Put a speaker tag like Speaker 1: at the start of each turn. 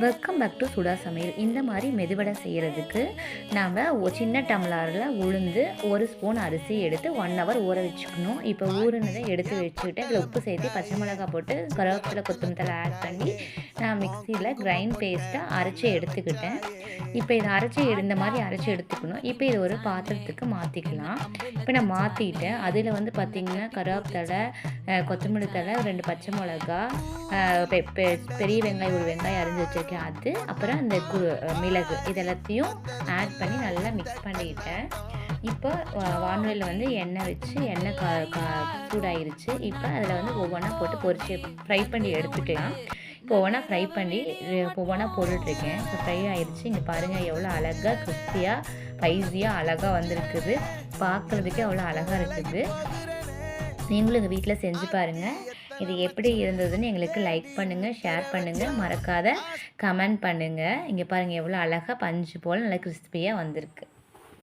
Speaker 1: Welcome back to சுடா சமையல். இந்த மாதிரி மெதுவடை செய்கிறதுக்கு நாம் சின்ன டம்ளரில் உளுந்து 1 ஸ்பூன் அரிசி எடுத்து 1 ஹவர் ஊற வச்சுக்கணும். இப்போ ஊறினதை எடுத்து வச்சுக்கிட்டு அதில் உப்பு சேர்த்து பச்சை மிளகாய் போட்டு கருவேப்பிலை கொத்தமல்லி ஆட் பண்ணி நான் மிக்சியில் கிரைண்ட் பேஸ்ட்டாக அரைச்சி எடுத்துக்கிட்டேன். இப்போ இதை இந்த மாதிரி அரைச்சி எடுத்துக்கணும். இப்போ இது ஒரு பாத்திரத்துக்கு மாற்றிக்கலாம். இப்போ நான் மாற்றிட்டேன். அதில் வந்து பார்த்திங்கன்னா கருவேப்பிலை, கொத்தமல்லி தழை, 2 பச்சை மிளகா, பெரிய வெங்காயம், 1 வெங்காயம் அரிஞ்சு வச்சுருக்கேன், அது அப்புறம் அந்த மிளகு இதெல்லாத்தையும் ஆட் பண்ணி நல்லா மிக்ஸ் பண்ணிட்டேன். இப்போ வானொலியில் வந்து எண்ணெய் வச்சு எண்ணெய் சூடாயிருச்சு. இப்போ அதில் வந்து ஒவ்வொன்றா போட்டு பொரிச்சு ஃப்ரை பண்ணி எடுத்துக்கலாம். இப்போ ஒவ்வொன்றா ஃப்ரை பண்ணி ஒவ்வொன்றா போட்டுட்ருக்கேன். இப்போ ஃப்ரை ஆயிடுச்சு. இங்கே பாருங்கள் எவ்வளோ அழகாக கிறிஸ்பியாக ஸ்பைஸியாக அழகாக வந்திருக்குது. பார்க்குறதுக்கே அவ்வளோ அழகாக இருக்குது. நீங்களும் எங்கள் வீட்டில் செஞ்சு பாருங்கள். இது எப்படி இருந்ததுன்னு எங்களுக்கு லைக் பண்ணுங்கள், ஷேர் பண்ணுங்கள், மறக்காத கமெண்ட் பண்ணுங்கள். இங்கே பாருங்கள் எவ்வளோ அழகாக பஞ்சு போல் நல்லா கிறிஸ்பியாக வந்திருக்கு.